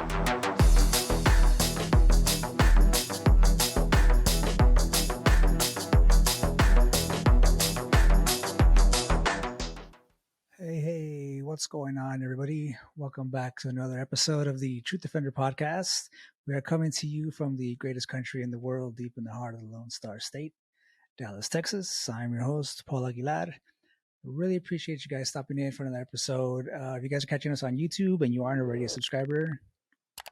Hey, what's going on, everybody? Welcome back to another episode of the Truth Defender podcast. We are coming to you from the greatest country in the world, deep in the heart of the Lone Star State, Dallas, Texas. I'm your host, Paul Aguilar. Really appreciate you guys stopping in for another episode. If you guys are catching us on YouTube and you aren't already a subscriber,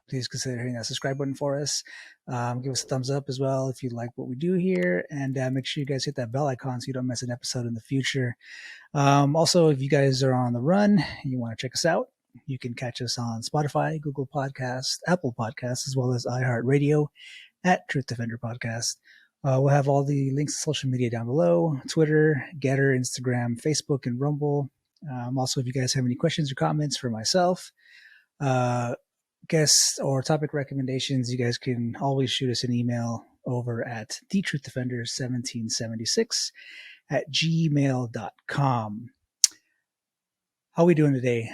please consider hitting that subscribe button for us. Give us a thumbs up as well if you like what we do here, and make sure you guys hit that bell icon so you don't miss an episode in the future. Also, if you guys are on the run and you want to check us out, you can catch us on Spotify, Google Podcasts, Apple Podcasts, as well as iHeartRadio at Truth Defender Podcast. We'll have all the links to social media down below: Twitter, GETTR, Instagram, Facebook, and Rumble. Also, if you guys have any questions or comments for myself, guests, or topic recommendations, you guys can always shoot us an email over at thetruthDefender1776 at gmail.com. How are we doing today?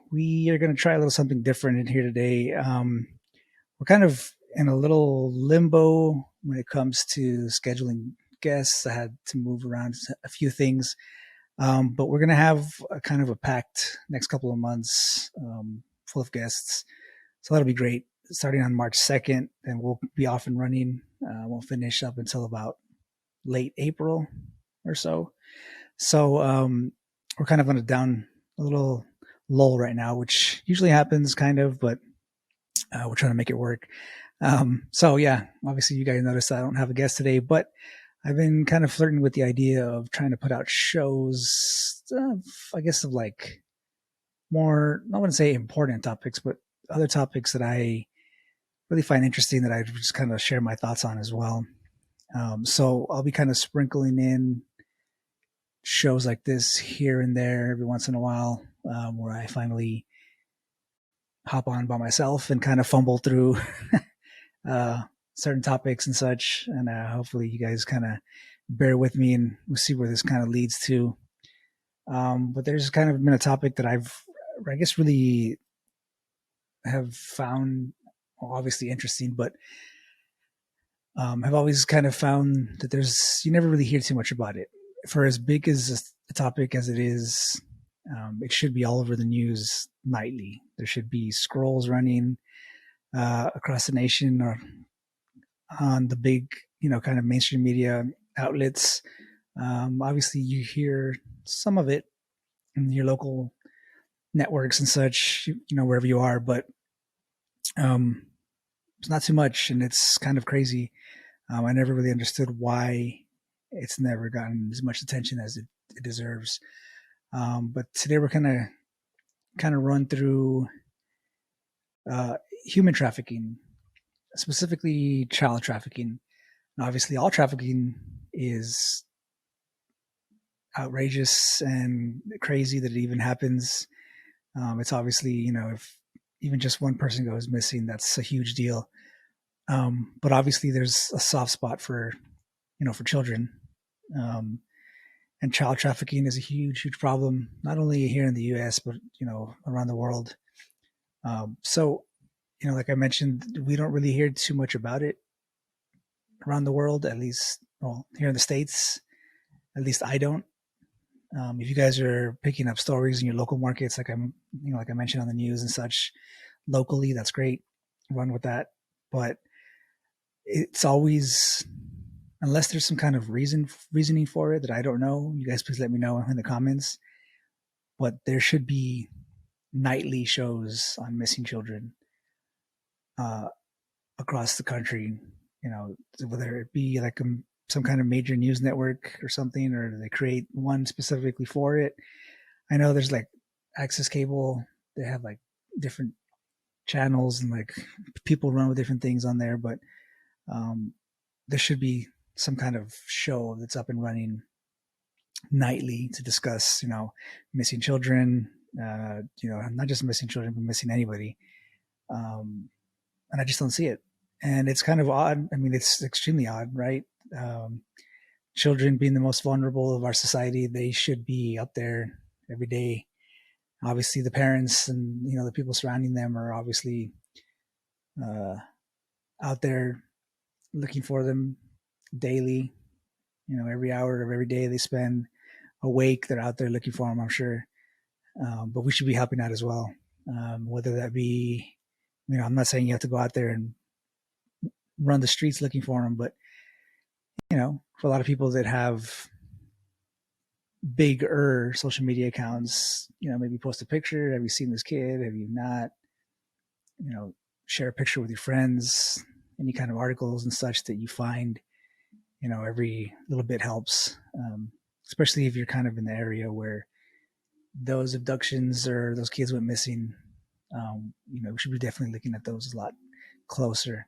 We are going to try a little something different in here today. We're kind of in a little limbo when it comes to scheduling guests. I had to move around a few things, but we're going to have a kind of a packed next couple of months full of guests. So that'll be great. Starting on March 2nd, and we'll be off and running. We'll finish up until about late April or so. So we're kind of on a little lull right now, which usually happens kind of, but we're trying to make it work. Obviously you guys noticed I don't have a guest today, but I've been kind of flirting with the idea of trying to put out shows, of like more, I wouldn't say important topics, but other topics that I really find interesting that I just kind of share my thoughts on as well. So I'll be kind of sprinkling in shows like this here and there every once in a while, where I finally hop on by myself and kind of fumble through certain topics and such. And hopefully you guys kind of bear with me and we'll see where this kind of leads to. But there's kind of been a topic that really have found obviously interesting, but I've always kind of found that you never really hear too much about it. For as big as a topic as it is, it should be all over the news nightly. There should be scrolls running across the nation or on the big, kind of mainstream media outlets. Obviously, you hear some of it in your local networks and such, wherever you are, but it's not too much, and it's kind of crazy. I never really understood why it's never gotten as much attention as it deserves. But today we're kind of run through human trafficking, specifically child trafficking. And obviously, all trafficking is outrageous and crazy that it even happens. It's obviously, if even just one person goes missing, that's a huge deal. But obviously there's a soft spot for children. And child trafficking is a huge, huge problem, not only here in the US, but, around the world. Like I mentioned, we don't really hear too much about it around the world, at least, here in the States, at least I don't. If you guys are picking up stories in your local markets, like I mentioned on the news and such, locally, that's great. Run with that. But it's always, unless there's some kind of reasoning for it that I don't know, you guys please let me know in the comments. But there should be nightly shows on missing children across the country, whether it be like some kind of major news network or something, or they create one specifically for it. I know there's like access cable. They have like different channels and like people run with different things on there, but there should be some kind of show that's up and running nightly to discuss, missing children, not just missing children, but missing anybody. And I just don't see it. And it's kind of odd. I mean, it's extremely odd, right? Children being the most vulnerable of our society, they should be up there every day, Obviously, the parents and the people surrounding them are obviously uh, out there looking for them daily. Every hour of every day they spend awake, they're out there looking for them, I'm sure. But we should be helping out as well. Whether that be, I'm not saying you have to go out there and run the streets looking for them, but for a lot of people that have bigger social media accounts, maybe post a picture. Have you seen this kid? Have you not? Share a picture with your friends, any kind of articles and such that you find, every little bit helps. Especially if you're kind of in the area where those abductions or those kids went missing. We should be definitely looking at those a lot closer.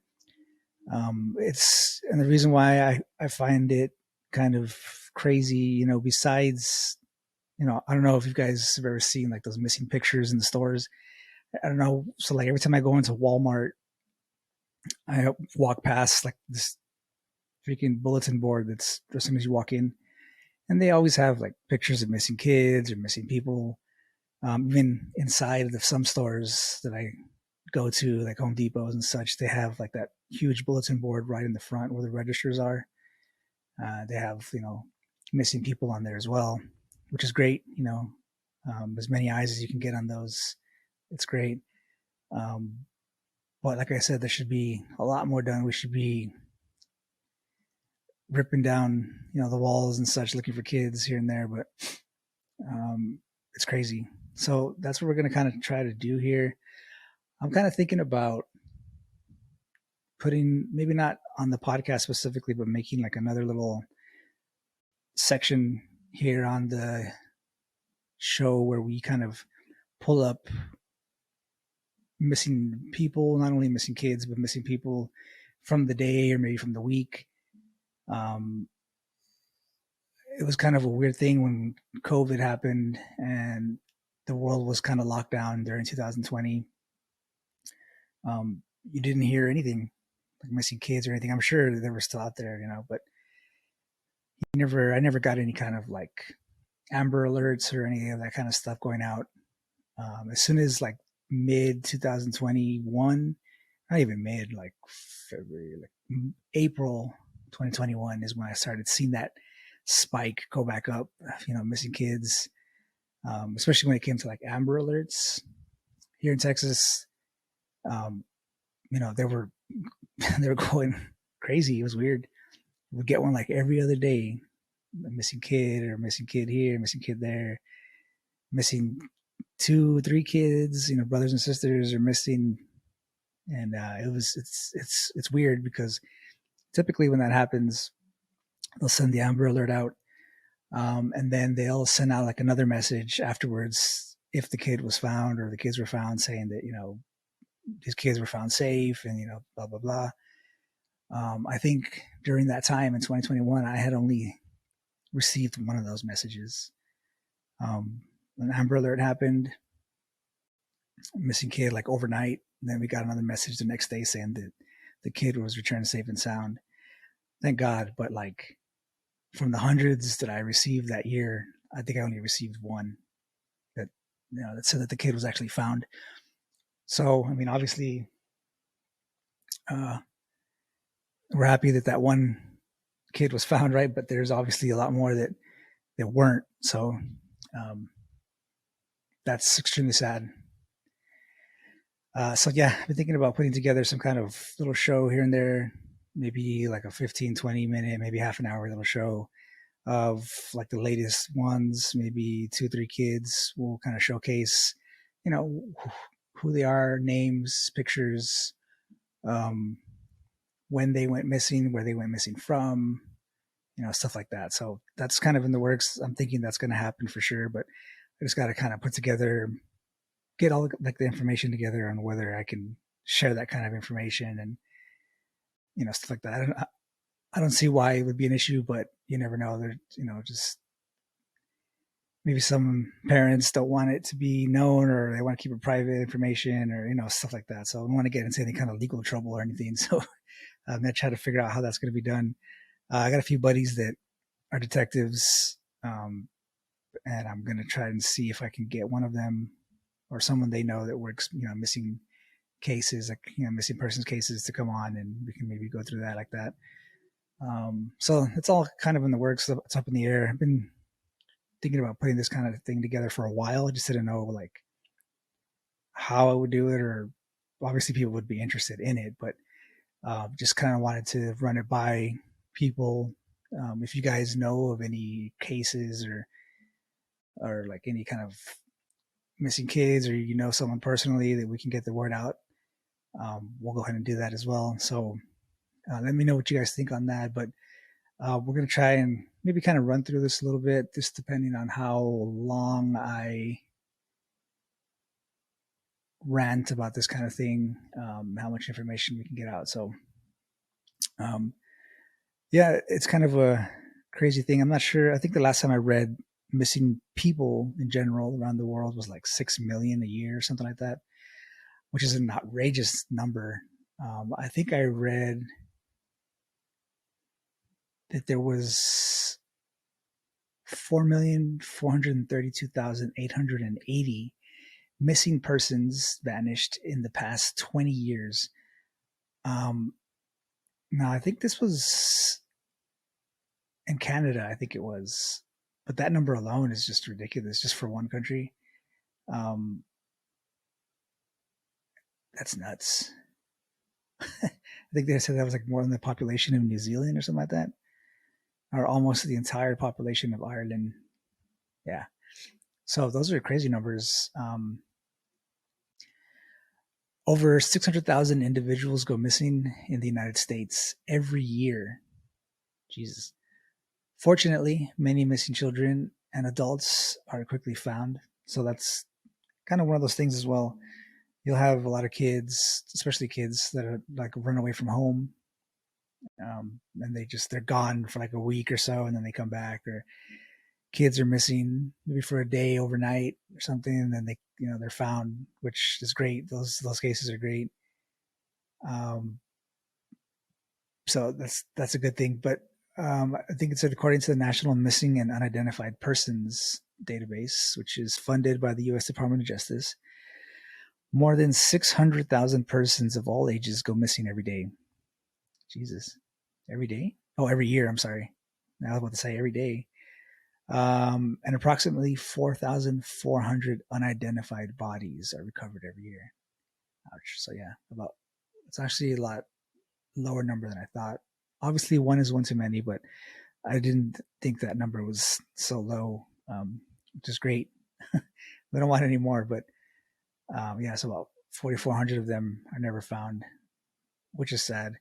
And the reason why I find it kind of crazy, besides, I don't know if you guys have ever seen like those missing pictures in the stores. I don't know. So like every time I go into Walmart, I walk past like this freaking bulletin board that's as soon as you walk in, and they always have like pictures of missing kids or missing people. Even inside of some stores that I go to, like Home Depots and such, they have like that huge bulletin board right in the front where the registers are. They have, missing people on there as well, which is great. As many eyes as you can get on those, it's great. But like I said, there should be a lot more done. We should be ripping down, the walls and such, looking for kids here and there. But it's crazy. So that's what we're going to kind of try to do here. I'm kind of thinking about putting, maybe not on the podcast specifically, but making like another little section here on the show where we kind of pull up missing people, not only missing kids, but missing people from the day or maybe from the week. It was kind of a weird thing when COVID happened and the world was kind of locked down during 2020. You didn't hear anything like missing kids or anything. I'm sure they were still out there, but I never got any kind of like Amber Alerts or any of that kind of stuff going out. As soon as like mid 2021, not even mid, like February, like April 2021 is when I started seeing that spike go back up, missing kids, especially when it came to like Amber Alerts here in Texas. They were going crazy. It was weird. We'd get one like every other day, a missing kid or missing kid here, missing kid there, missing 2-3 kids, brothers and sisters are missing. And it's weird because typically when that happens, they'll send the Amber Alert out, and then they'll send out like another message afterwards if the kid was found or the kids were found, saying that these kids were found safe and blah blah blah. I think during that time in 2021, I had only received one of those messages. An Amber Alert happened, missing kid like overnight. And then we got another message the next day saying that the kid was returned safe and sound. Thank God. But like from the hundreds that I received that year, I think I only received one that that said that the kid was actually found. So I mean, obviously, we're happy that one kid was found, right? But there's obviously a lot more that weren't. So that's extremely sad. So yeah, I've been thinking about putting together some kind of little show here and there, maybe like a 15-20 minute, maybe half an hour little show of like the latest ones, maybe 2-3 kids. We'll kind of showcase, who they are, names, pictures, when they went missing, where they went missing from, stuff like that. So that's kind of in the works. I'm thinking that's going to happen for sure, but I just got to kind of put together, get all like the information together on whether I can share that kind of information and stuff like that. I don't see why it would be an issue, but you never know. There, just maybe some parents don't want it to be known, or they want to keep it private information, or stuff like that. So I don't want to get into any kind of legal trouble or anything. So I'm gonna try to figure out how that's going to be done. I got a few buddies that are detectives, and I'm gonna try and see if I can get one of them or someone they know that works, missing cases, like, missing persons cases, to come on, and we can maybe go through that like that. So it's all kind of in the works. It's up in the air. I've been thinking about putting this kind of thing together for a while. I just didn't know like how I would do it, or obviously people would be interested in it, but just kind of wanted to run it by people. If you guys know of any cases or like any kind of missing kids, or someone personally that we can get the word out, we'll go ahead and do that as well. So let me know what you guys think on that. But we're going to try and maybe kind of run through this a little bit, just depending on how long I rant about this kind of thing, how much information we can get out. So, yeah, it's kind of a crazy thing. I'm not sure. I think the last time I read missing people in general around the world was like 6 million a year or something like that, which is an outrageous number. I think I read that there was 4,432,880 missing persons vanished in the past 20 years. Now, I think this was in Canada, I think it was, but that number alone is just ridiculous, just for one country. That's nuts. I think they said that was like more than the population of New Zealand or something like that, or almost the entire population of Ireland. Yeah. So those are crazy numbers. Over 600,000 individuals go missing in the United States every year. Jesus. Fortunately, many missing children and adults are quickly found. So that's kind of one of those things as well. You'll have a lot of kids, especially kids that are like run away from home, and they're gone for like a week or so, and then they come back. Or kids are missing maybe for a day, overnight or something, and then they're found, which is great. Those cases are great. So that's a good thing. But I think it said, according to the National Missing and Unidentified Persons Database, which is funded by the U.S. Department of Justice, more than 600,000 persons of all ages go missing every day. Jesus. Every day? Oh, every year. I'm sorry. I was about to say every day. And approximately 4,400 unidentified bodies are recovered every year. Ouch. So yeah, it's actually a lot lower number than I thought. Obviously, one is one too many, but I didn't think that number was so low, which is great. We don't want any more, but yeah, so about 4,400 of them are never found, which is sad.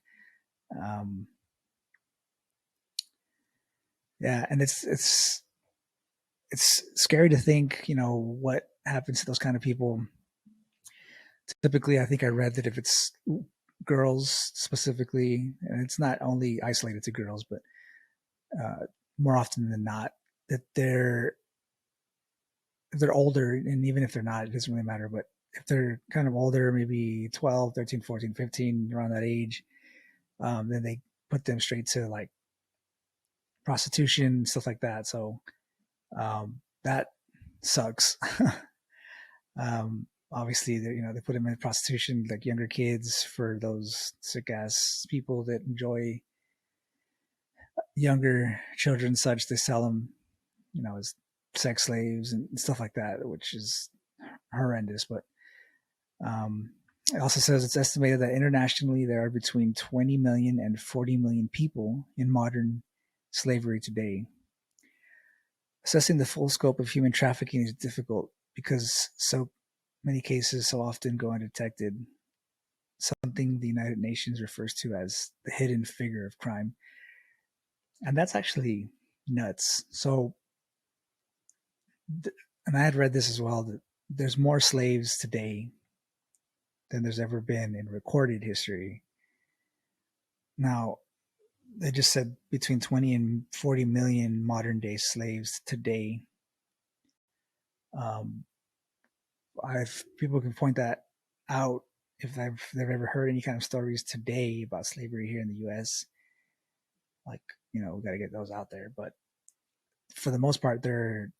Yeah, and it's scary to think, what happens to those kind of people. Typically, I think I read that if it's girls specifically, and it's not only isolated to girls, but more often than not, that if they're older, and even if they're not, it doesn't really matter, but if they're kind of older, maybe 12, 13, 14, 15, around that age, then they put them straight to like prostitution, stuff like that. So that sucks. Obviously, they put them in prostitution, like younger kids, for those sick ass people that enjoy younger children. Such, they sell them, as sex slaves and stuff like that, which is horrendous. But it also says it's estimated that internationally there are between 20 million and 40 million people in modern slavery today. Assessing the full scope of human trafficking is difficult because so many cases so often go undetected, something the United Nations refers to as the hidden figure of crime. And that's actually nuts. So, and I had read this as well, that there's more slaves today than there's ever been in recorded history. Now, they just said between 20 and 40 million modern day slaves today. If people can point that out, if they've ever heard any kind of stories today about slavery here in the U.S., like, we got to get those out there. But for the most part, and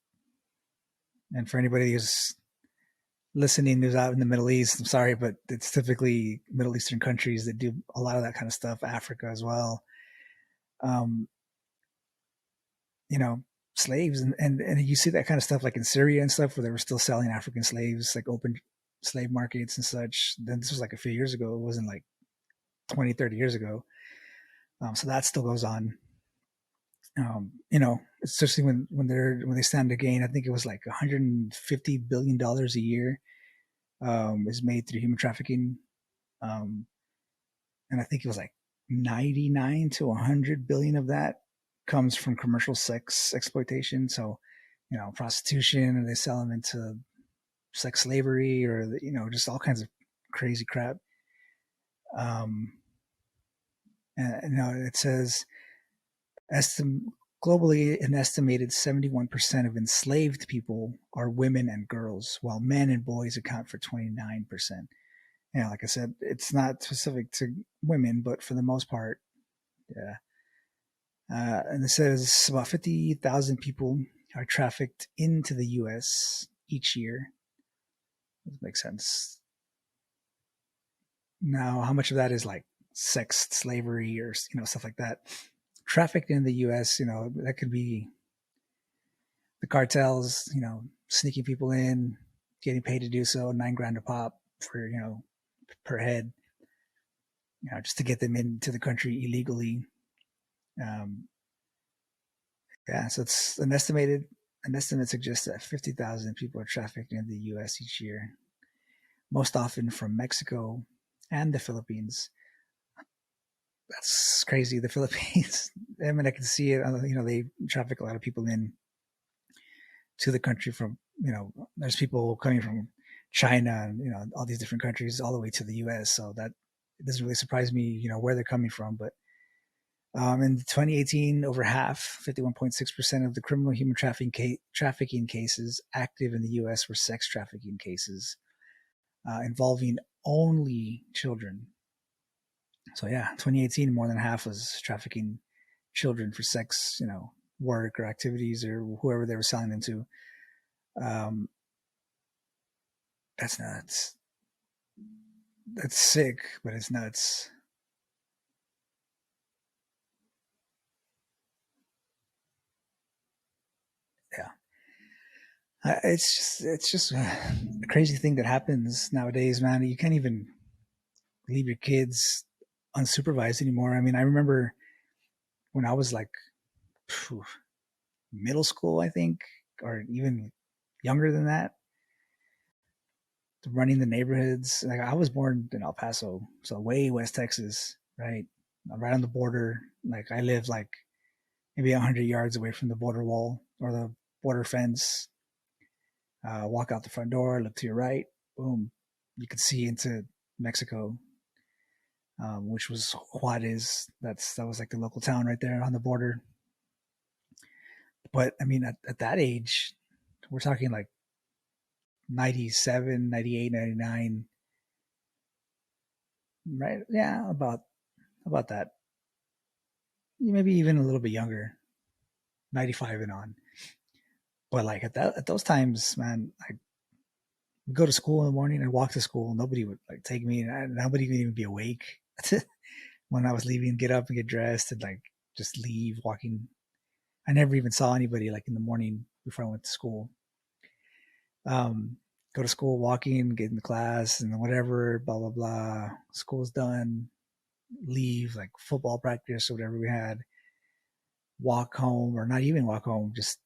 for anybody who's listening who's out in the Middle East, I'm sorry, but it's typically Middle Eastern countries that do a lot of that kind of stuff. Africa as well. Um, you know, slaves and you see that kind of stuff like in Syria and stuff where they were still selling African slaves, like open slave markets and such. Then this was like a few years ago. It wasn't like 20, 30 years ago. So that still goes on. Especially when they stand to gain, I think it was like $150 billion a year is made through human trafficking, um, and I think it was like 99 to 100 billion of that comes from commercial sex exploitation. So, prostitution, and they sell them into sex slavery, or just all kinds of crazy crap. And it says globally, an estimated 71% of enslaved people are women and girls, while men and boys account for 29%. Like I said, it's not specific to women, but for the most part, yeah. And it says about 50,000 people are trafficked into the U.S. each year. That makes sense. Now, how much of that is like sex slavery or stuff like that? Trafficked in the U.S., that could be the cartels, sneaking people in, getting paid to do so, $9,000 a pop for per head, just to get them into the country illegally. Yeah, so it's an estimate suggests that 50,000 people are trafficked in the U.S. each year, most often from Mexico and the Philippines. That's crazy. The Philippines. I mean, I can see it. They traffic a lot of people in to the country from. There's people coming from China and all these different countries all the way to the U.S. So that it doesn't really surprise me, where they're coming from. But in 2018, over half, 51.6% of the criminal human trafficking cases active in the U.S. were sex trafficking cases involving only children. So yeah, 2018, more than half was trafficking children for sex, work or activities or whoever they were selling them to. That's nuts. That's sick, but it's nuts. Yeah. It's just a crazy thing that happens nowadays, man. You can't even leave your kids unsupervised anymore. I mean, I remember when I was like middle school, I think, or even younger than that, running the neighborhoods. Like I was born in El Paso, so way West Texas, right? Right on the border. Like I live like maybe 100 yards away from the border wall or the border fence. Walk out the front door, look to your right, boom, you could see into Mexico, which was Juarez. That was like the local town right there on the border. But I mean, at that age, we're talking like 97, 98, 99, right? Yeah, about that. Maybe even a little bit younger, 95 and on. But like at those times, man, I would go to school in the morning and walk to school. Nobody would like take me, and nobody would even be awake when I was leaving. Get up and get dressed and like just leave walking. I never even saw anybody like in the morning before I went to school. Um, Go to school walking, get in the class, and whatever, blah blah blah. School's done. Leave like football practice or whatever we had. Walk home, or not even walk home, just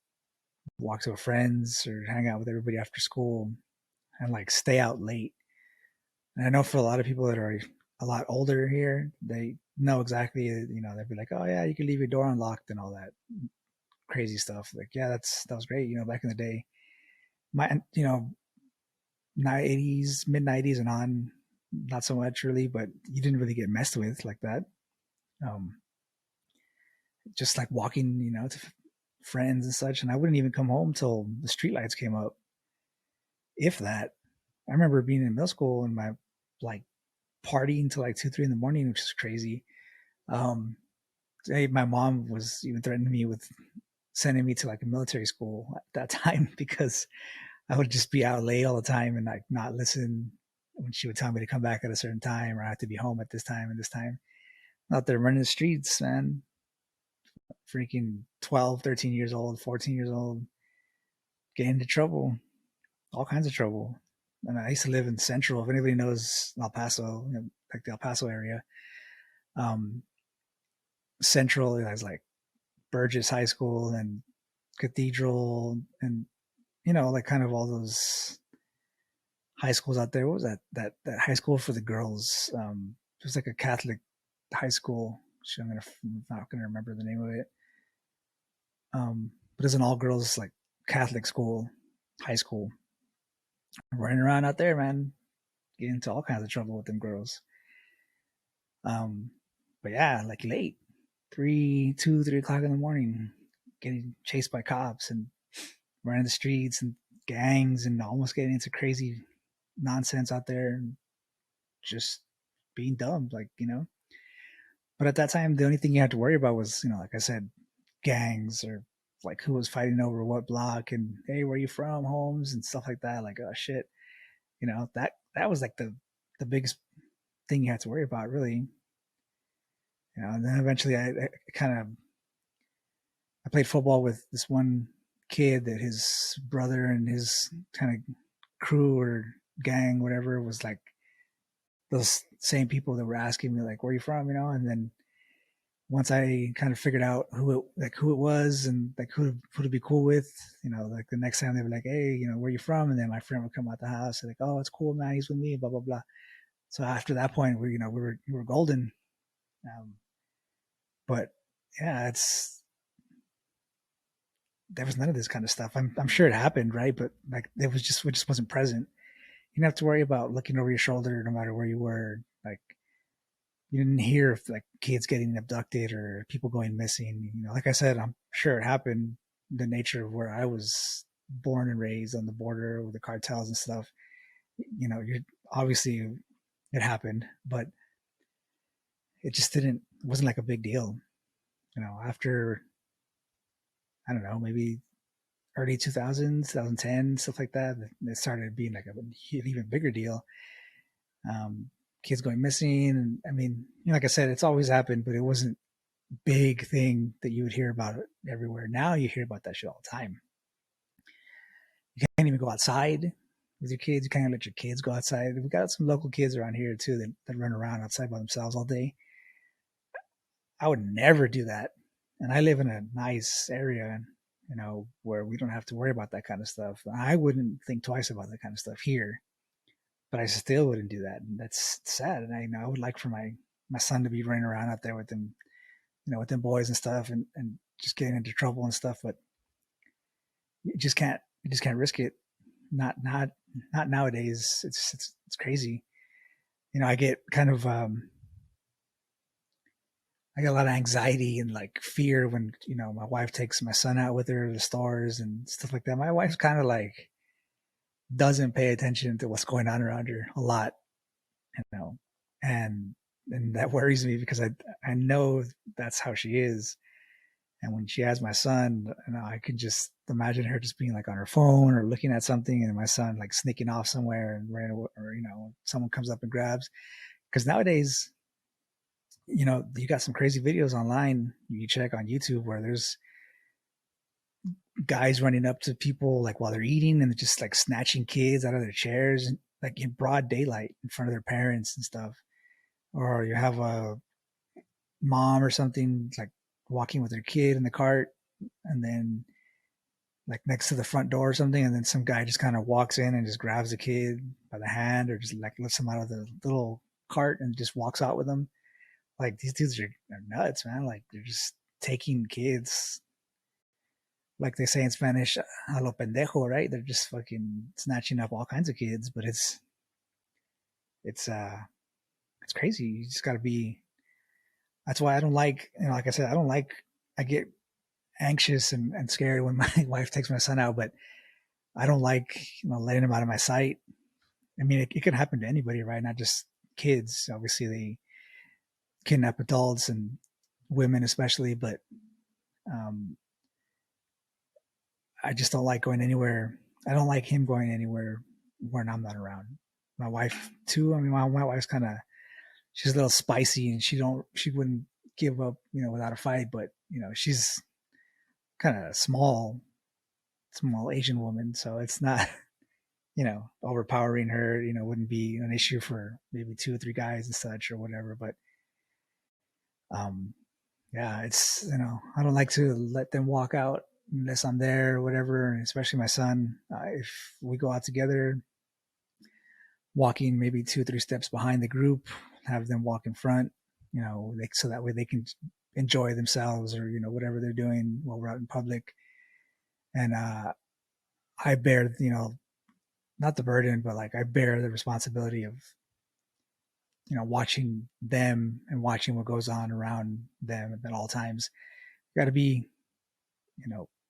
walk to a friend's or hang out with everybody after school and like stay out late. And I know for a lot of people that are a lot older here, they know exactly, they'd be like, oh yeah, you can leave your door unlocked and all that crazy stuff. Like, yeah, that was great. Back in the day, my, 90s, mid 90s and on, not so much really, but you didn't really get messed with like that. Um, just like walking, to friends and such. And I wouldn't even come home till the streetlights came up, if that. I remember being in middle school and my like partying till like 2, 3 in the morning, which is crazy. My mom was even threatening me with sending me to like a military school at that time because I would just be out late all the time and like not listen when she would tell me to come back at a certain time or I have to be home at this time and this time. Out there running the streets, man. Freaking 12, 13 years old, 14 years old, getting into trouble, all kinds of trouble. And I used to live in Central. If anybody knows El Paso, like the El Paso area, um, Central has like Burgess High School and Cathedral and, like kind of all those high schools out there. What was that high school for the girls? It was like a Catholic high school. I'm not gonna remember the name of it. But it's an all girls like Catholic school, high school. Running around out there, man, getting into all kinds of trouble with them girls. But yeah, like late, 3 o'clock in the morning, getting chased by cops and running the streets and gangs and almost getting into crazy nonsense out there and just being dumb, But at that time, the only thing you had to worry about was, like I said, gangs or like who was fighting over what block and hey, where you from, Holmes, and stuff like that. Like, oh shit, that was like the biggest thing you had to worry about, really. And then eventually I played football with this one kid that his brother and his kind of crew or gang, whatever, was like those same people that were asking me like, where are you from, and then once I kind of figured out who it was and like who to be cool with, like the next time they were like, hey, where you from? And then my friend would come out the house and like, oh, it's cool, man, he's with me, blah blah blah. So after that point, we were golden. Um, but yeah, there was none of this kind of stuff. I'm sure it happened, right? But like it just wasn't present. You didn't have to worry about looking over your shoulder no matter where you were. Like you didn't hear of like kids getting abducted or people going missing. Like I said, I'm sure it happened. The nature of where I was born and raised on the border with the cartels and stuff. You're obviously it happened, but it just didn't. It wasn't like a big deal. After I don't know, maybe early 2000s, 2010, stuff like that, it started being like an even bigger deal. Kids going missing, and I mean, like I said, it's always happened, but it wasn't big thing that you would hear about it everywhere. Now you hear about that shit all the time. You can't even go outside with your kids. You can't let your kids go outside. We got some local kids around here too that run around outside by themselves all day. I would never do that. And I live in a nice area, where we don't have to worry about that kind of stuff. I wouldn't think twice about that kind of stuff here, but I still wouldn't do that. And that's sad. And I would like for my son to be running around out there with them, with them boys and stuff and just getting into trouble and stuff. But you just can't risk it. Not nowadays. It's crazy. I get kind of, I get a lot of anxiety and like fear when, my wife takes my son out with her to the stores and stuff like that. My wife's kind of like doesn't pay attention to what's going on around her a lot, and that worries me because I know that's how she is. And when she has my son, I could just imagine her just being like on her phone or looking at something, and my son like sneaking off somewhere and ran away, or someone comes up and grabs. Because nowadays, you got some crazy videos online you check on YouTube where there's guys running up to people like while they're eating and just like snatching kids out of their chairs, like in broad daylight in front of their parents and stuff. Or you have a mom or something like walking with their kid in the cart, and then like next to the front door or something, and then some guy just kind of walks in and just grabs the kid by the hand or just like lifts him out of the little cart and just walks out with them. Like these dudes are nuts, man. Like they're just taking kids, like they say in Spanish, a lo pendejo, right? They're just fucking snatching up all kinds of kids, but it's it's crazy. You just got to be. That's why I don't like, like I said, I get anxious and scared when my wife takes my son out, but I don't like, letting him out of my sight. I mean, it can happen to anybody, right? Not just kids. Obviously, they kidnap adults and women, especially, but um, I just don't like going anywhere I don't like him going anywhere when I'm not around. My wife too. I mean, my wife's kind of, she's a little spicy, and she wouldn't give up, without a fight. But she's kind of small Asian woman, so it's not, overpowering her. Wouldn't be an issue for maybe two or three guys and such or whatever. But um, yeah, it's I don't like to let them walk out unless I'm there or whatever, and especially my son. If we go out together, walking maybe 2 or 3 steps behind the group, have them walk in front, so that way they can enjoy themselves or whatever they're doing while we're out in public. And I bear, not the burden, but like I bear the responsibility of watching them and watching what goes on around them at all times. You got to be,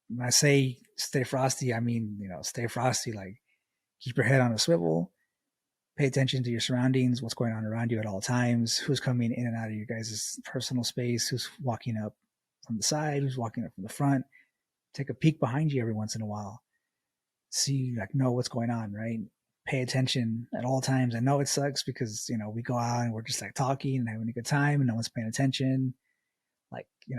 when I say stay frosty, I mean stay frosty. Like keep your head on a swivel, pay attention to your surroundings, what's going on around you at all times, who's coming in and out of your guys' personal space, who's walking up from the side, who's walking up from the front. Take a peek behind you every once in a while. See, like, know what's going on, right? Pay attention at all times. I know it sucks because, we go out and we're just like talking and having a good time and no one's paying attention. Like, you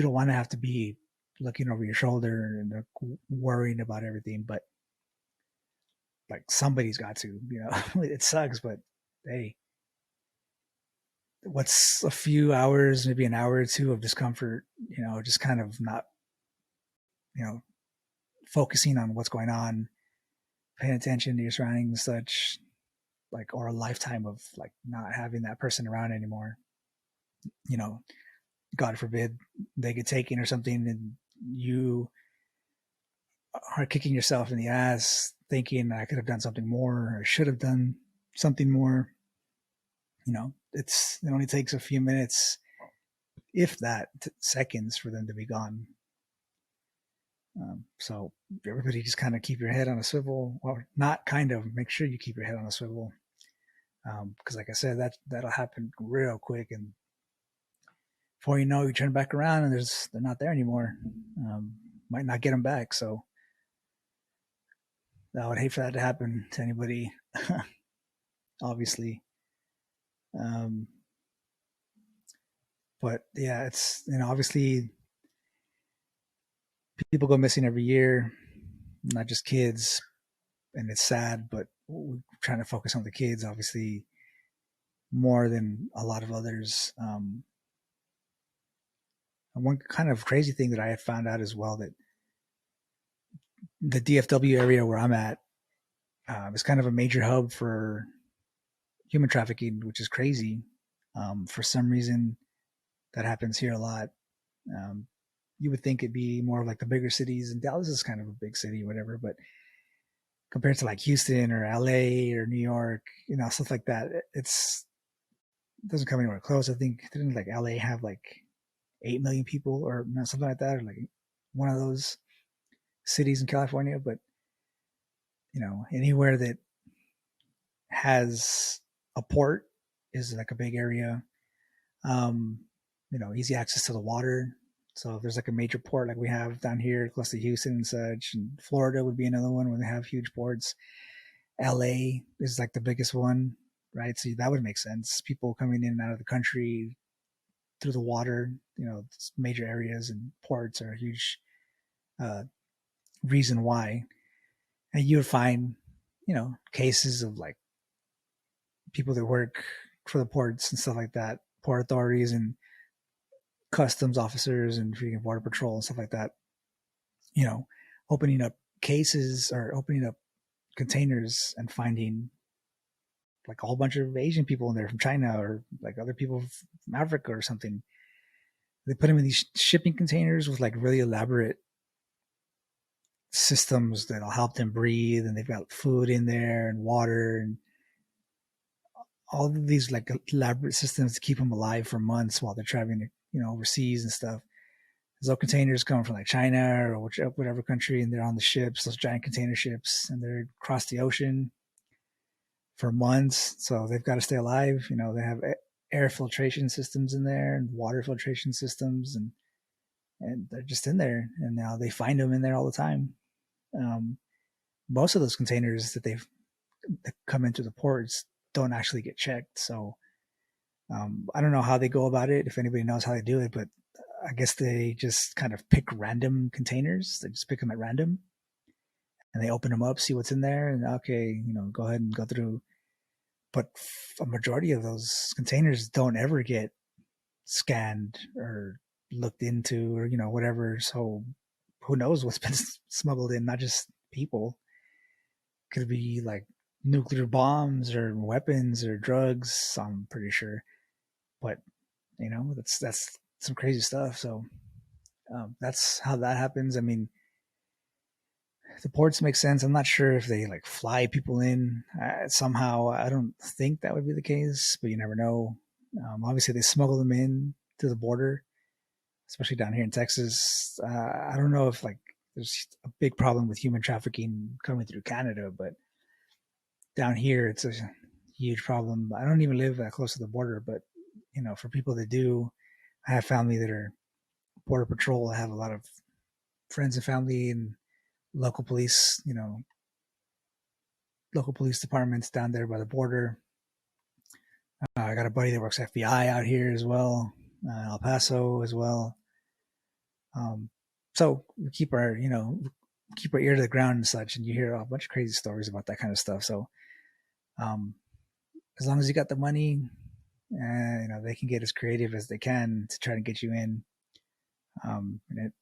don't want to have to be looking over your shoulder and worrying about everything, but like somebody's got to, it sucks, but hey, what's a few hours, maybe an hour or two of discomfort, just kind of not, focusing on what's going on, paying attention to your surroundings and such, like, or a lifetime of like not having that person around anymore. God forbid they get taken or something and you are kicking yourself in the ass thinking I could have done something more or should have done something more. It only takes a few minutes, if that, seconds for them to be gone. So everybody just kind of keep your head on a swivel, or not kind of, make sure you keep your head on a swivel. Because like I said, that'll happen real quick, and before you know, you turn back around and they're not there anymore. Might not get them back. So I would hate for that to happen to anybody, obviously. But yeah, it's, obviously people go missing every year, not just kids, and it's sad, but we're trying to focus on the kids, obviously, more than a lot of others. And one kind of crazy thing that I had found out as well, that the DFW area where I'm at is kind of a major hub for human trafficking, which is crazy. For some reason, that happens here a lot. You would think it'd be more like the bigger cities, and Dallas is kind of a big city, whatever, but compared to like Houston or LA or New York, stuff like that, it doesn't come anywhere close. I think, didn't like LA have like 8 million people or something like that, or like one of those cities in California? But anywhere that has a port is like a big area. Easy access to the water. So if there's like a major port like we have down here close to Houston and such, and Florida would be another one where they have huge ports. LA is like the biggest one, right? So that would make sense. People coming in and out of the country through the water, major areas and ports are a huge reason why. And you would find, cases of like people that work for the ports and stuff like that, port authorities and customs officers and freaking border patrol and stuff like that, opening up cases or opening up containers and finding like a whole bunch of Asian people in there from China or like other people from Africa or something. They put them in these shipping containers with like really elaborate systems that'll help them breathe, and they've got food in there and water and all of these like elaborate systems to keep them alive for months while they're traveling, overseas and stuff. Those containers come from like China or whatever country, and they're on the ships, those giant container ships, and they're across the ocean for months. So they've got to stay alive. They have air filtration systems in there and water filtration systems, and they're just in there. And now they find them in there all the time. most of those containers that come into the ports don't actually get checked. So I don't know how they go about it, if anybody knows how they do it, but I guess they just kind of pick random containers. They just pick them at random and they open them up, see what's in there, and okay, go ahead and go through. But a majority of those containers don't ever get scanned or looked into or whatever. So who knows what's been smuggled in? Not just people. Could be like nuclear bombs or weapons or drugs. I'm pretty sure, but that's some crazy stuff. So that's how that happens. I mean, the ports make sense. I'm not sure if they like fly people in somehow. I don't think that would be the case, but you never know. Obviously, they smuggle them in to the border, especially down here in Texas. I don't know if like there's a big problem with human trafficking coming through Canada, but down here it's a huge problem. I don't even live that close to the border, but for people that do, I have family that are border patrol. I have a lot of friends and family and local police, local police departments down there by the border. I got a buddy that works FBI out here as well, El Paso as well. So we keep our ear to the ground and such, and you hear a bunch of crazy stories about that kind of stuff. So as long as you got the money, they can get as creative as they can to try to get you in. And it,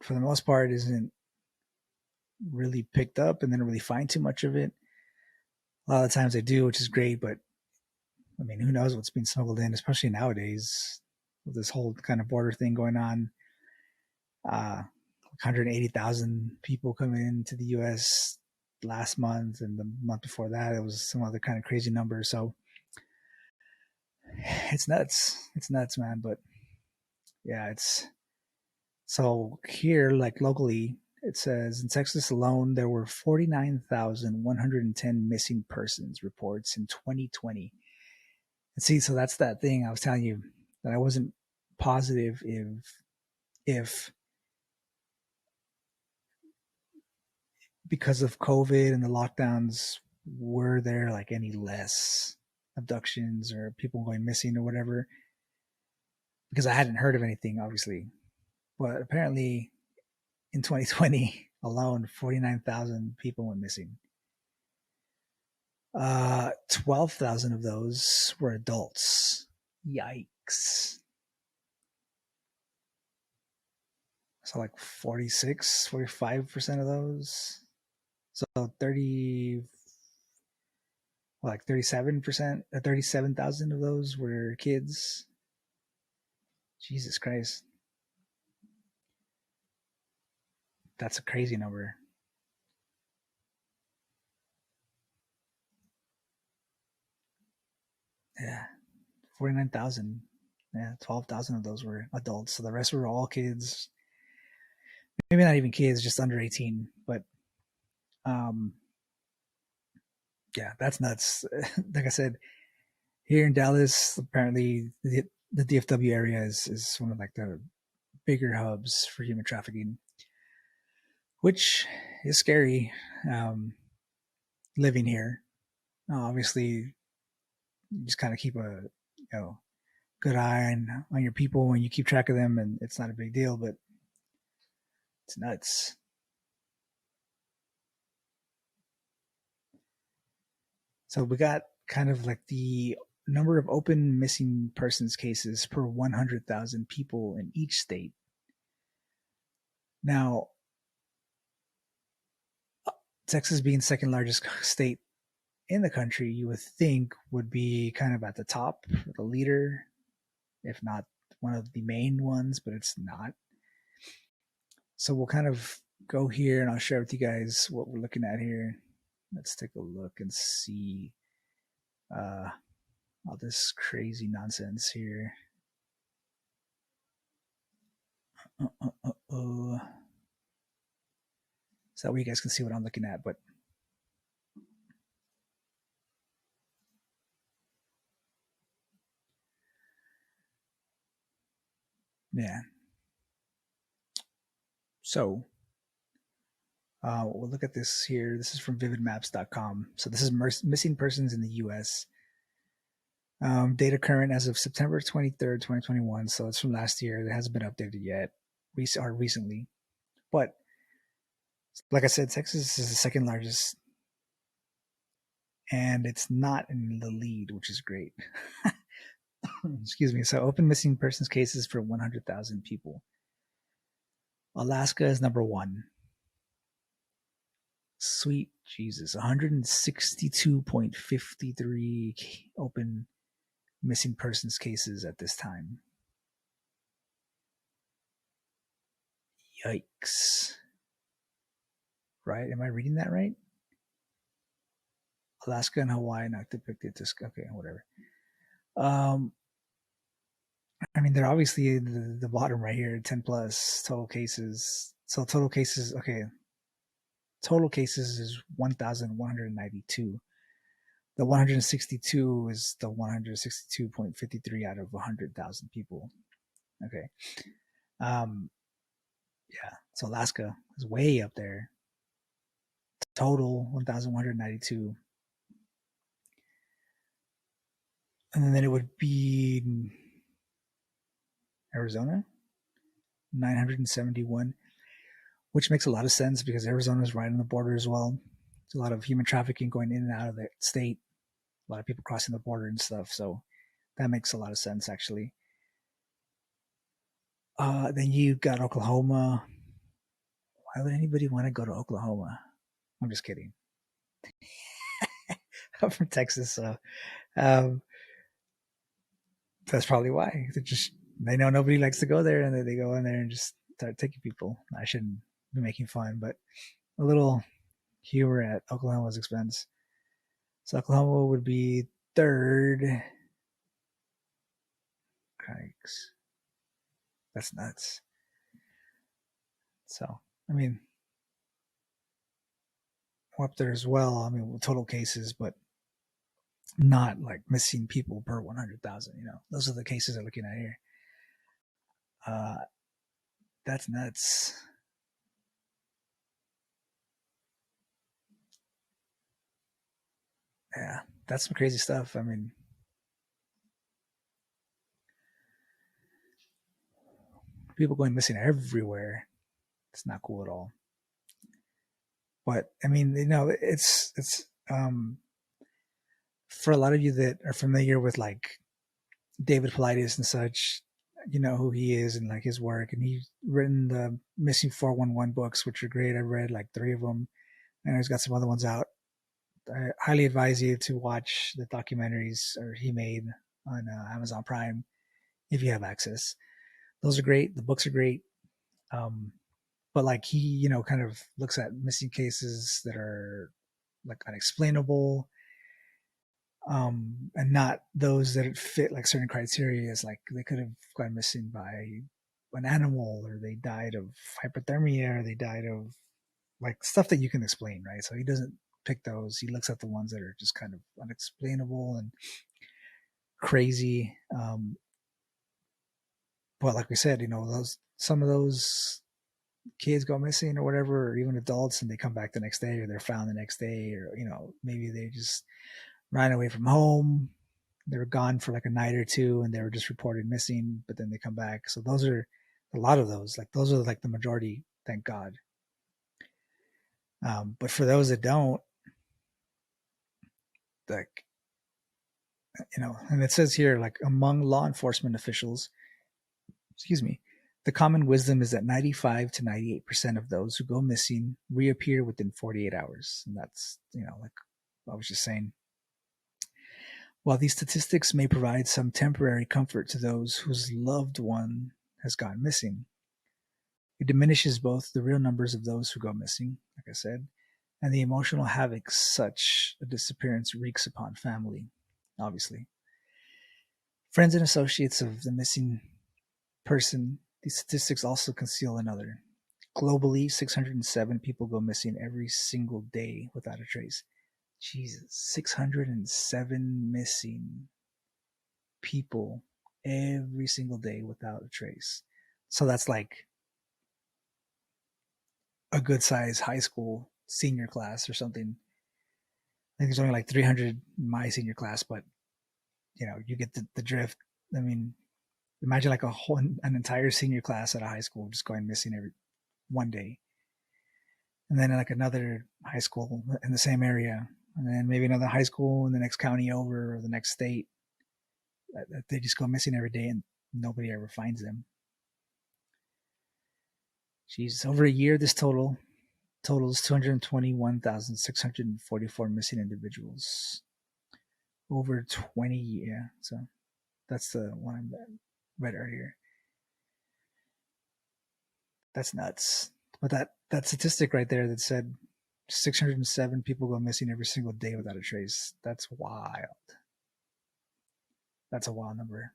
for the most part, isn't really picked up, and they don't really find too much of it. A lot of the times they do, which is great, but I mean, who knows what's being smuggled in, especially nowadays with this whole kind of border thing going on. 180,000 people coming into the U.S. last month, and the month before that, it was some other kind of crazy number. So it's nuts. It's nuts, man. But yeah, it's so here, like locally, it says in Texas alone, there were 49,110 missing persons reports in 2020. And see, so that's that thing I was telling you that I wasn't positive if because of COVID and the lockdowns, were there like any less abductions or people going missing or whatever? Because I hadn't heard of anything, obviously. But apparently in 2020 alone, 49,000 people went missing. 12,000 of those were adults. Yikes. So like 46, 45% of those. So 30, like 37%, 37,000 of those were kids. Jesus Christ. That's a crazy number. Yeah. 49,000. Yeah, 12,000 of those were adults. So the rest were all kids. Maybe not even kids, just under 18. But um, yeah, that's nuts. Like I said, here in Dallas, apparently the DFW area is one of like the bigger hubs for human trafficking, which is scary. Living here, obviously, you just kind of keep a good eye on your people when you keep track of them, and it's not a big deal, but it's nuts. So we got kind of like the number of open missing persons cases per 100,000 people in each state. Now, Texas being second largest state in the country, you would think would be kind of at the top, the leader, if not one of the main ones, but it's not. So we'll kind of go here and I'll share with you guys what we're looking at here. Let's take a look and see all this crazy nonsense here. So that way you guys can see what I'm looking at. But yeah. So We'll look at this here. This is from vividmaps.com. So this is missing persons in the U.S. Data current as of September 23rd, 2021. So it's from last year. It hasn't been updated yet, recently. But like I said, Texas is the second largest, and it's not in the lead, which is great. Excuse me. So open missing persons cases for 100,000 people. Alaska is number one. Sweet Jesus, 162.53 open missing persons cases at this time. Yikes. Right? Am I reading that right? Alaska and Hawaii not depicted. Okay, whatever. I mean, they're obviously the bottom right here, 10 plus total cases. So total cases, okay. Total cases is 1,192. The 162 is the 162.53 out of 100,000 people. Okay. Yeah. So Alaska is way up there. Total 1,192. And then it would be Arizona, 971, which makes a lot of sense because Arizona is right on the border as well. There's a lot of human trafficking going in and out of the state. A lot of people crossing the border and stuff. So that makes a lot of sense, actually. Then you got Oklahoma. Why would anybody want to go to Oklahoma? I'm just kidding. I'm from Texas, so that's probably why. They know nobody likes to go there, and they go in there and just start taking people. I shouldn't be making fun, but a little humor at Oklahoma's expense. So Oklahoma would be third. Yikes. That's nuts. So, I mean, we're up there as well. I mean, total cases, but not like missing people per 100,000. Those are the cases they're looking at here. That's nuts. Yeah, that's some crazy stuff. I mean, people going missing everywhere. It's not cool at all. But I mean, it's for a lot of you that are familiar with like David Paulides and such, you know who he is and like his work, and he's written the Missing 411 books, which are great. I read like 3 of them, and he's got some other ones out. I highly advise you to watch the documentaries he made on Amazon Prime if you have access. Those are great. The books are great. But like he, kind of looks at missing cases that are like unexplainable, and not those that fit like certain criteria. As like they could have gone missing by an animal, or they died of hypothermia, or they died of like stuff that you can explain, right? So he doesn't pick those. He looks at the ones that are just kind of unexplainable and crazy. But like we said, some of those kids go missing or whatever, or even adults, and they come back the next day, or they're found the next day, or maybe they just ran away from home. They were gone for like a night or two, and they were just reported missing, but then they come back. So those are a lot of those. Like those are like the majority, thank God. But for those that don't, like, and it says here, like among law enforcement officials, excuse me, the common wisdom is that 95 to 98% of those who go missing reappear within 48 hours. And that's, like I was just saying. While these statistics may provide some temporary comfort to those whose loved one has gone missing, it diminishes both the real numbers of those who go missing, like I said, and the emotional havoc such a disappearance wreaks upon family, obviously. Friends and associates of the missing person, these statistics also conceal another. Globally, 607 people go missing every single day without a trace. Jesus, 607 missing people every single day without a trace. So that's like a good size high school senior class or something. I think there's only like 300 in my senior class, but you get the drift. I mean, imagine like an entire senior class at a high school just going missing every one day, and then like another high school in the same area, and then maybe another high school in the next county over or the next state. They just go missing every day and nobody ever finds them. Jeez, over a year, this totals 221,644 missing individuals. Over 20, yeah. So that's the one I read earlier. That's nuts. But that statistic right there that said 607 people go missing every single day without a trace, that's wild. That's a wild number.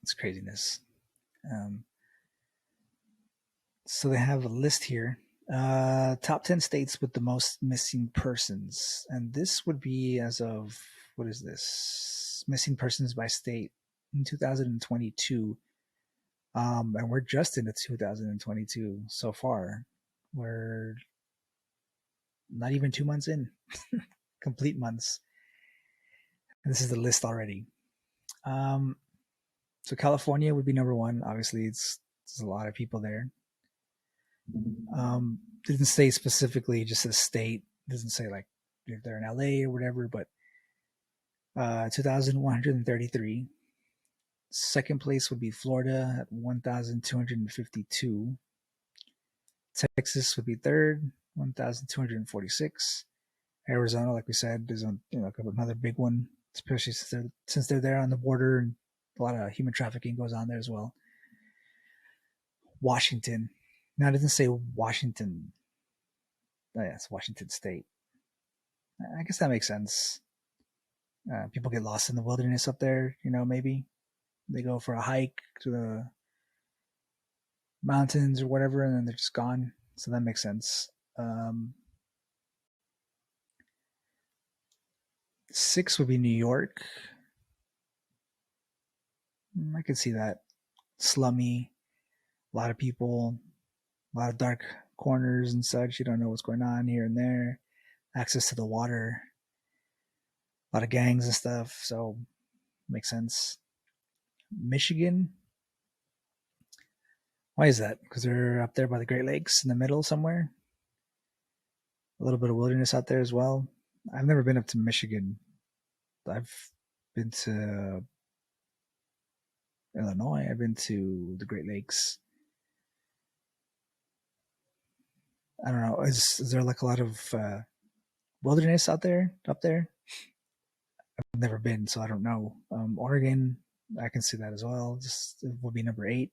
It's craziness. So they have a list here. Top 10 states with the most missing persons. And this would be as of, what is this? Missing persons by state in 2022. And we're just into 2022 so far. We're not even 2 months in, complete months. And this is the list already. So California would be number one. Obviously, there's a lot of people there. Didn't say specifically, just a state. Doesn't say like if they're in LA or whatever, but 2,133. Second place would be Florida at 1,252. Texas would be third, 1,246. Arizona, like we said, is another big one, especially since they're there on the border, and a lot of human trafficking goes on there as well. Washington. Now, it doesn't say Washington. Oh, yeah, it's Washington State. I guess that makes sense. People get lost in the wilderness up there, maybe. They go for a hike to the mountains or whatever, and then they're just gone. So that makes sense. 6 would be New York. I could see that. Slummy, a lot of people, a lot of dark corners and such. You don't know what's going on here and there. Access to the water, a lot of gangs and stuff. So makes sense. Michigan. Why is that? Because they're up there by the Great Lakes in the middle somewhere. A little bit of wilderness out there as well. I've never been up to Michigan. I've been to Illinois. I've been to the Great Lakes. I don't know. Is there like a lot of wilderness up there? I've never been, so I don't know. Oregon, I can see that as well. It will be number 8.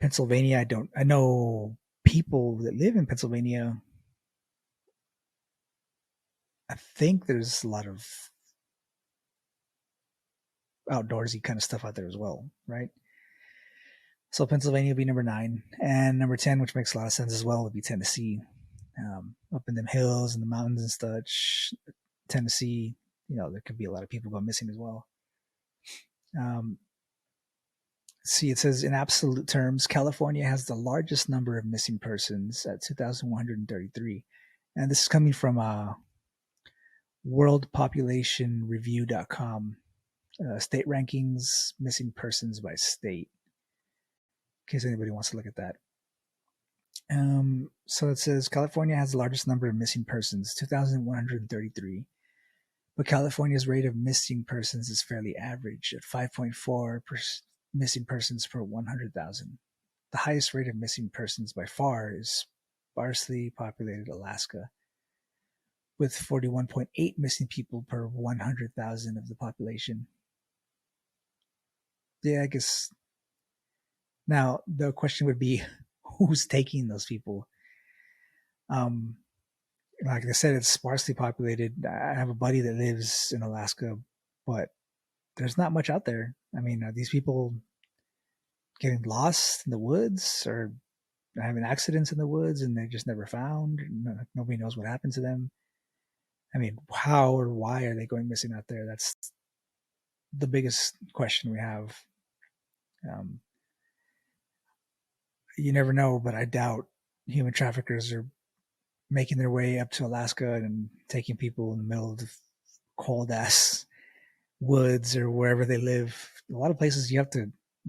Pennsylvania, I know people that live in Pennsylvania. I think there's a lot of outdoorsy kind of stuff out there as well, right? So Pennsylvania would be number 9. And number 10, which makes a lot of sense as well, would be Tennessee. Up in them hills and the mountains and such. Tennessee, there could be a lot of people going missing as well. See, it says in absolute terms, California has the largest number of missing persons at 2,133. And this is coming from worldpopulationreview.com. State rankings, missing persons by state, in case anybody wants to look at that. So it says California has the largest number of missing persons, 2,133. But California's rate of missing persons is fairly average at 5.4 missing persons per 100,000. The highest rate of missing persons by far is sparsely populated Alaska, with 41.8 missing people per 100,000 of the population. Yeah, I guess. Now, the question would be, who's taking those people? Like I said, it's sparsely populated. I have a buddy that lives in Alaska, but there's not much out there. I mean, are these people getting lost in the woods or having accidents in the woods and they're just never found? Nobody knows what happened to them. I mean, how or why are they going missing out there? That's the biggest question we have. you never know, but I doubt human traffickers are making their way up to Alaska and taking people in the middle of the cold ass woods or wherever they live. A lot of places you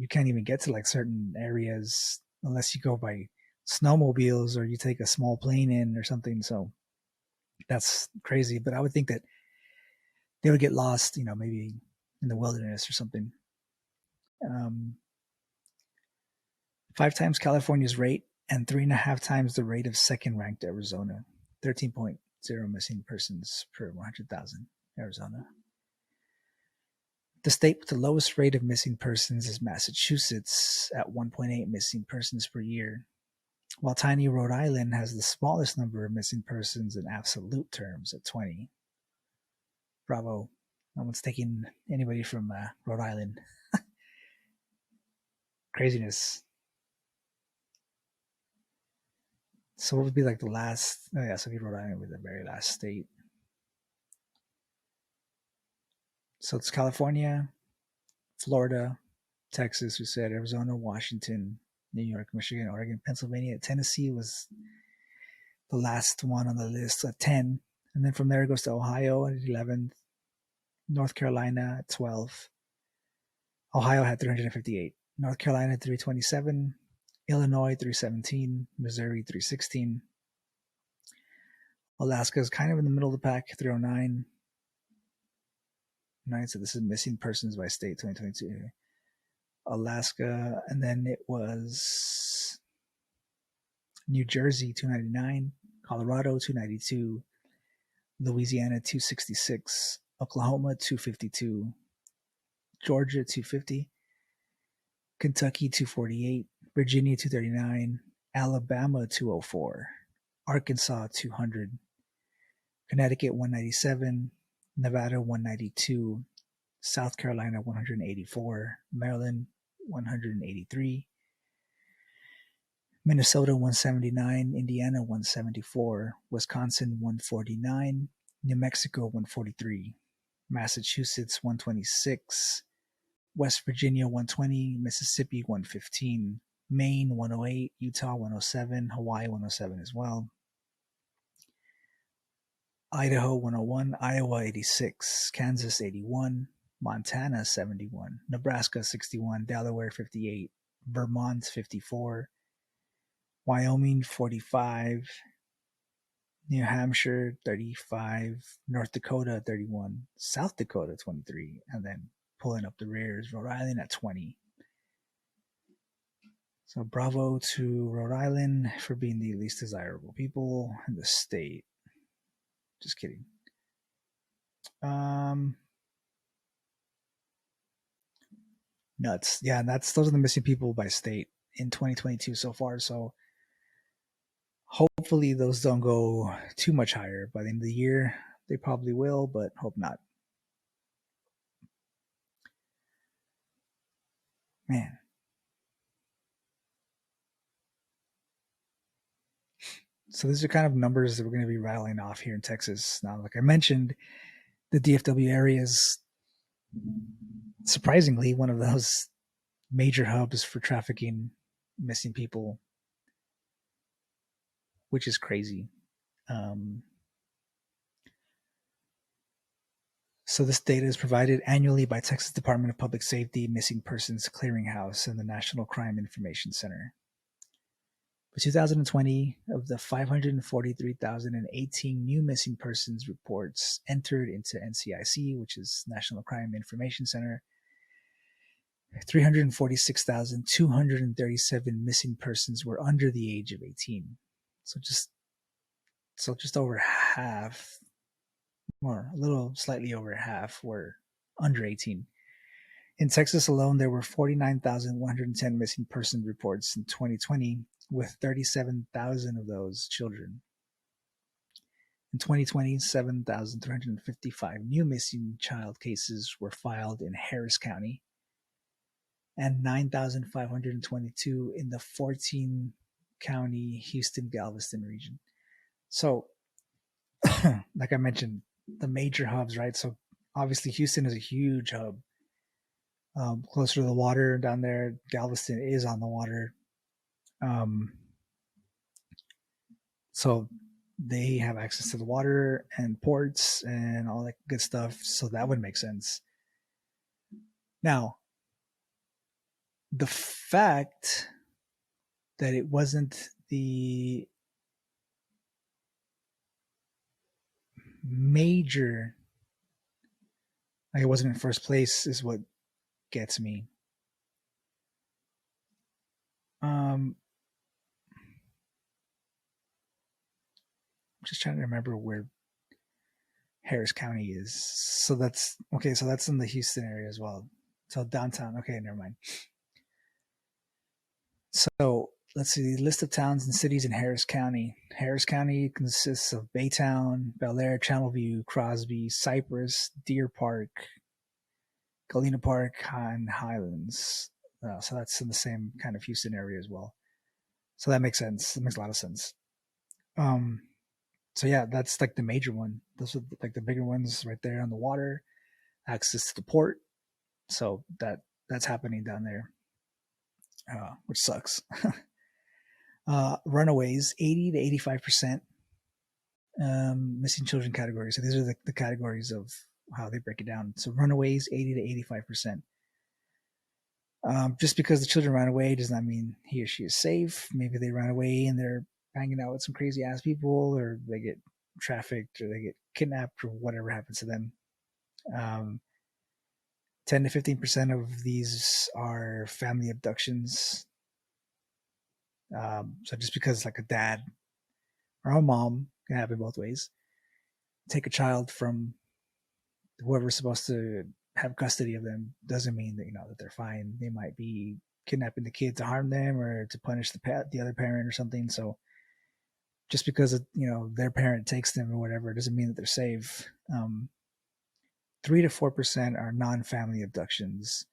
can't even get to like certain areas unless you go by snowmobiles or you take a small plane in or something. So that's crazy. But I would think that they would get lost, maybe in the wilderness or something. Um, 5 times California's rate and 3.5 times the rate of second ranked Arizona. 13.0 missing persons per 100,000, Arizona. The state with the lowest rate of missing persons is Massachusetts at 1.8 missing persons per year, while tiny Rhode Island has the smallest number of missing persons in absolute terms at 20. Bravo. No one's taking anybody from Rhode Island. Craziness. So what would be like the last? Oh yeah, so Rhode Island would be the very last state. So it's California, Florida, Texas, we said, Arizona, Washington, New York, Michigan, Oregon, Pennsylvania. Tennessee was the last one on the list at 10. And then from there it goes to Ohio at 11th, North Carolina at 12. Ohio had 358. North Carolina 327. Illinois 317. Missouri 316. Alaska is kind of in the middle of the pack, 309. Right, so this is missing persons by state 2022. Alaska, and then it was New Jersey 299, Colorado 292, Louisiana 266, Oklahoma 252, Georgia 250, Kentucky 248, Virginia 239, Alabama 204, Arkansas 200, Connecticut 197, Nevada 192, South Carolina 184, Maryland 183, Minnesota 179, Indiana 174, Wisconsin 149, New Mexico 143, Massachusetts 126, West Virginia 120, Mississippi 115, Maine 108, Utah 107, Hawaii 107 as well, Idaho 101, Iowa 86, Kansas 81, Montana 71, Nebraska 61, Delaware 58, Vermont 54, Wyoming 45, New Hampshire 35, North Dakota 31, South Dakota 23, and then pulling up the rear is Rhode Island at 20. So bravo to Rhode Island for being the least desirable people in the state. Just kidding. Nuts. Yeah, those are the missing people by state in 2022 so far. So hopefully those don't go too much higher by the end of the year. They probably will, but hope not. Man. So these are kind of numbers that we're going to be rattling off here in Texas. Now, like I mentioned, the DFW area is surprisingly one of those major hubs for trafficking missing people, which is crazy. So this data is provided annually by Texas Department of Public Safety, Missing Persons Clearinghouse, and the National Crime Information Center. For 2020, of the 543,018 new missing persons reports entered into NCIC, which is National Crime Information Center, 346,237 missing persons were under the age of 18. So just over half, or a little slightly over half, were under 18. In Texas alone, there were 49,110 missing person reports in 2020, with 37,000 of those children. In 2020, 7,355 new missing child cases were filed in Harris County, and 9,522 in the 14-county Houston-Galveston region. So, like I mentioned, the major hubs, right? So obviously Houston is a huge hub. Closer to the water down there. Galveston is on the water. So they have access to the water and ports and all that good stuff. So that would make sense. Now, the fact that it wasn't the major, like it wasn't in first place, is what gets me. I'm just trying to remember where Harris County is. So that's okay. So that's in the Houston area as well. So downtown. Okay, never mind. So let's see the list of towns and cities in Harris County. Harris County consists of Baytown, Bel Air, Channelview, Crosby, Cypress, Deer Park, Galena Park, and Highlands. So that's in the same kind of Houston area as well. So that makes sense. That makes a lot of sense. Um, so yeah, that's like the major one. Those are like the bigger ones right there on the water, access to the port. So that's happening down there, which sucks. Runaways, 80 to 85%. Missing children category. So these are the categories of how they break it down. So runaways, 80 to 85%. Just because the children ran away does not mean he or she is safe. Maybe they ran away and they're hanging out with some crazy ass people, or they get trafficked, or they get kidnapped, or whatever happens to them. 10 to 15% of these are family abductions. So just because like a dad or a mom, can happen both ways, take a child from whoever's supposed to have custody of them, doesn't mean that that they're fine. They might be kidnapping the kid to harm them or to punish the other parent or something. So just because their parent takes them or whatever, doesn't mean that they're safe. 3 to 4% are non-family abductions.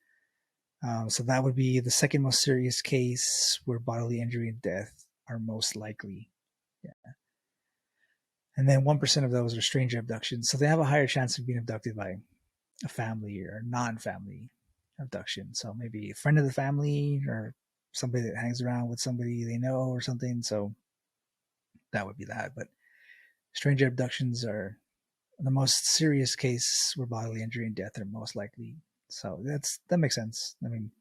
So that would be the second most serious case where bodily injury and death are most likely. Yeah. And then 1% of those are stranger abductions. So they have a higher chance of being abducted by a family or non-family abduction. So maybe a friend of the family or somebody that hangs around with somebody they know or something. So that would be that. But stranger abductions are the most serious case where bodily injury and death are most likely. So that makes sense. I mean,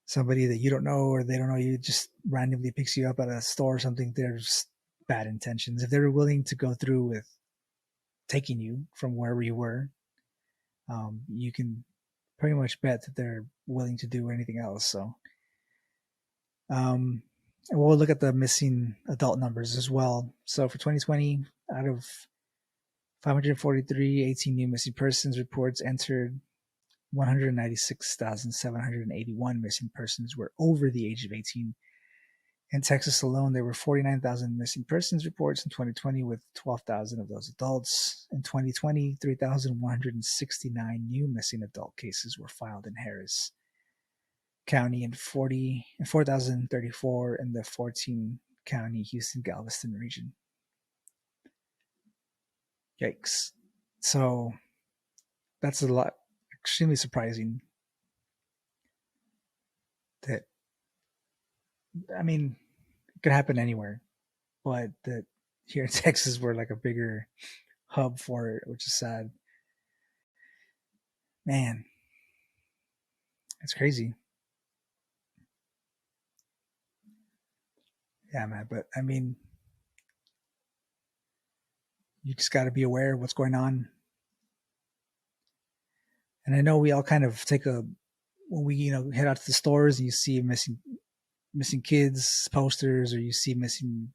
somebody that you don't know or they don't know you just randomly picks you up at a store or something, there's bad intentions. If they're willing to go through with taking you from wherever you were, you can pretty much bet that they're willing to do anything else. So, and we'll look at the missing adult numbers as well. So for 2020, out of 543, 18 new missing persons reports entered. 196,781 missing persons were over the age of 18. In Texas alone, there were 49,000 missing persons reports in 2020, with 12,000 of those adults. In 2020, 3,169 new missing adult cases were filed in Harris County and 4,034 in the 14-county Houston-Galveston region. Yikes. So that's a lot, extremely surprising that, I mean, it could happen anywhere, but that here in Texas we're like a bigger hub for it, which is sad. Man, it's crazy. Yeah, man. But I mean, you just got to be aware of what's going on. And I know we all kind of when we head out to the stores and you see missing kids posters, or you see missing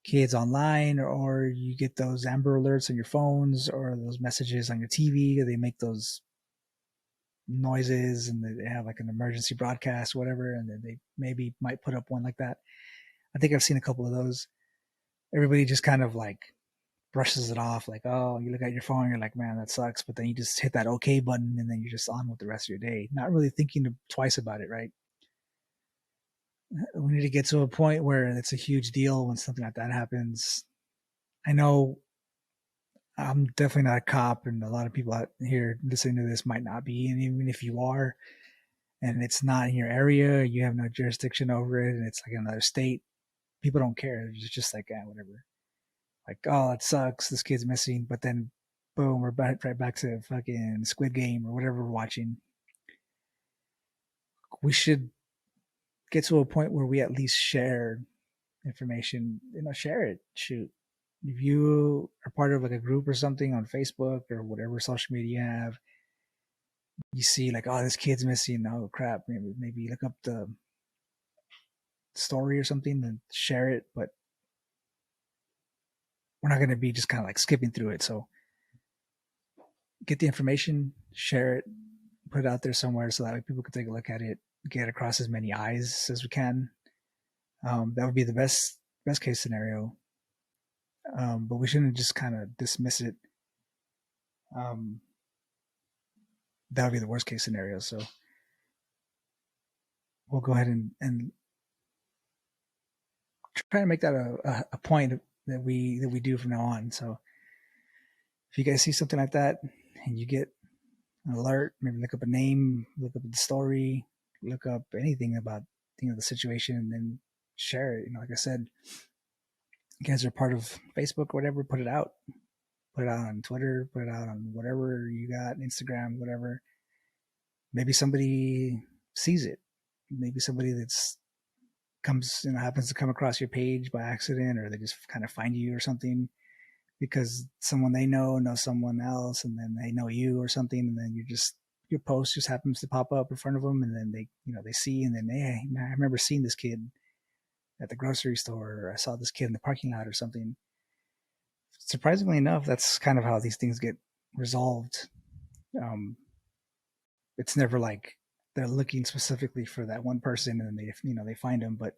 kids online, or you get those Amber Alerts on your phones or those messages on your TV. They make those noises and they have like an emergency broadcast or whatever, and then they maybe might put up one like that. I think I've seen a couple of those. Everybody just kind of like brushes it off, like, oh, you look at your phone, you're like, man, that sucks, but then you just hit that okay button and then you're just on with the rest of your day, not really thinking twice about it, right? We need to get to a point where it's a huge deal when something like that happens. I know I'm definitely not a cop, and a lot of people out here listening to this might not be, and even if you are, and it's not in your area, you have no jurisdiction over it, and it's like another state, people don't care. It's just like, whatever. Like, oh, it sucks, this kid's missing, but then boom, we're right back to fucking Squid Game or whatever we're watching. We should get to a point where we at least share information, share it. Shoot. If you are part of like a group or something on Facebook or whatever social media you have, you see like, oh, this kid's missing. Oh crap. Maybe look up the story or something and share it, but we're not going to be just kind of like skipping through it. So get the information, share it, put it out there somewhere so that way people can take a look at it, get across as many eyes as we can. That would be the best case scenario. But we shouldn't just kind of dismiss it. That would be the worst case scenario. So we'll go ahead and try to make that a point that we do from now on. So if you guys see something like that and you get an alert, maybe look up a name, look up the story, look up anything about the situation, and then share it. Like I said, you guys are part of Facebook or whatever, put it out on Twitter, put it out on whatever you got, Instagram, whatever. Maybe somebody sees it. Maybe somebody happens to come across your page by accident, or they just kind of find you or something because someone they know knows someone else, and then they know you or something, and then your post just happens to pop up in front of them, and then they see, and then hey, I remember seeing this kid at the grocery store, or I saw this kid in the parking lot or something. Surprisingly enough, that's kind of how these things get resolved. It's never like they're looking specifically for that one person and they find them, but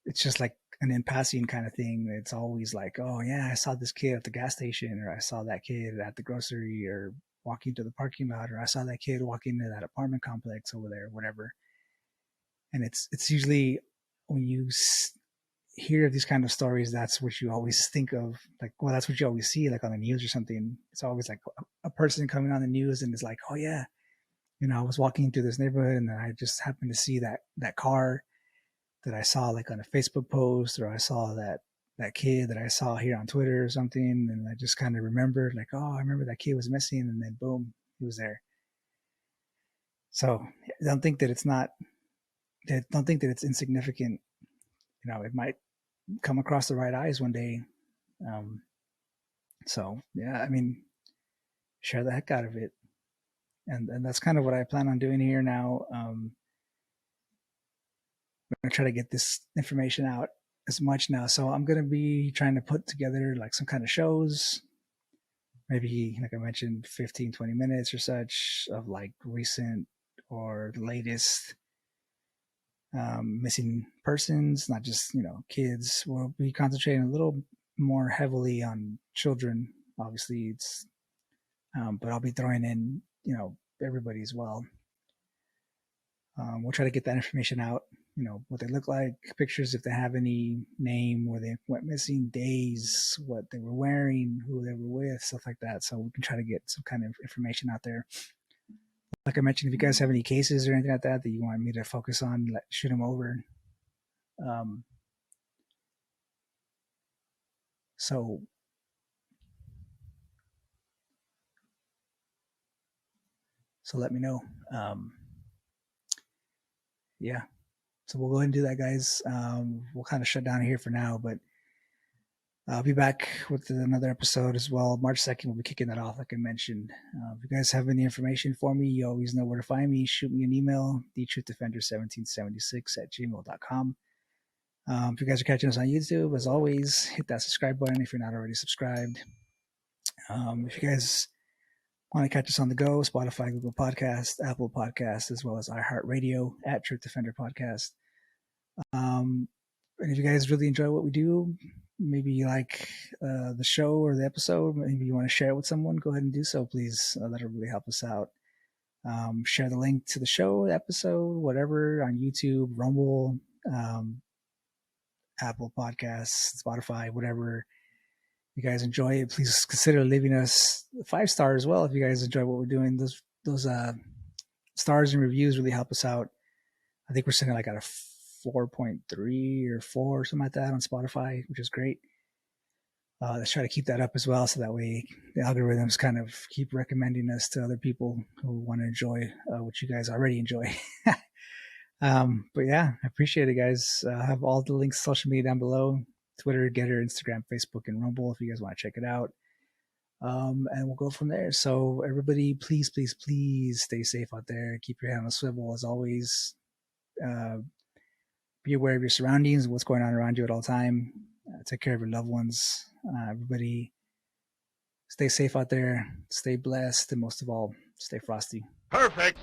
it's just like an in passing kind of thing. It's always like, oh yeah, I saw this kid at the gas station, or I saw that kid at the grocery, or walking to the parking lot, or I saw that kid walking into that apartment complex over there, whatever. And it's usually when you hear these kind of stories, that's what you always think of. Like, well, that's what you always see, like on the news or something. It's always like a person coming on the news and is like, oh yeah, I was walking through this neighborhood and I just happened to see that car that I saw like on a Facebook post, or I saw that kid that I saw here on Twitter or something, and I just kind of remembered like, oh, I remember that kid was missing, and then boom, he was there. So don't think that it's insignificant. It might come across the right eyes one day. So yeah, share the heck out of it. And that's kind of what I plan on doing here now. I'm going to try to get this information out as much now. So I'm going to be trying to put together like some kind of shows, maybe like I mentioned, 15, 20 minutes or such of like recent or the latest missing persons, not just, kids. We'll be concentrating a little more heavily on children. Obviously but I'll be throwing in, everybody as well. We'll try to get that information out, what they look like, pictures if they have any name, where they went missing, days, what they were wearing, who they were with, stuff like that. So we can try to get some kind of information out there. Like I mentioned, if you guys have any cases or anything like that you want me to focus on, shoot them over. So let me know. Yeah. So we'll go ahead and do that, guys. We'll kind of shut down here for now, but I'll be back with another episode as well. March 2nd, we'll be kicking that off, like I mentioned. If you guys have any information for me, you always know where to find me. Shoot me an email, thetruthDefender1776@gmail.com. If you guys are catching us on YouTube, as always, hit that subscribe button if you're not already subscribed. If you guys want to catch us on the go, Spotify, Google Podcasts, Apple Podcasts, as well as iHeartRadio at Truth Defender Podcast. And if you guys really enjoy what we do, maybe you like the show or the episode, maybe you want to share it with someone, go ahead and do so, please. That'll really help us out. Share the link to the show, the episode, whatever, on YouTube, Rumble, Apple Podcasts, Spotify, whatever. If you guys enjoy it, please consider leaving us 5 stars as well if you guys enjoy what we're doing. Those stars and reviews really help us out. I think we're sitting like at a 4.3 or 4 or something like that on Spotify, which is great. Let's try to keep that up as well, so that way the algorithms kind of keep recommending us to other people who want to enjoy what you guys already enjoy. But yeah, I appreciate it, guys. I have all the links, social media down below: Twitter, GETTR, Instagram, Facebook, and Rumble if you guys want to check it out. And we'll go from there. So everybody, please, please, please stay safe out there. Keep your head on a swivel as always. Be aware of your surroundings and what's going on around you at all time. Take care of your loved ones. Everybody, stay safe out there. Stay blessed, and most of all, stay frosty. Perfect.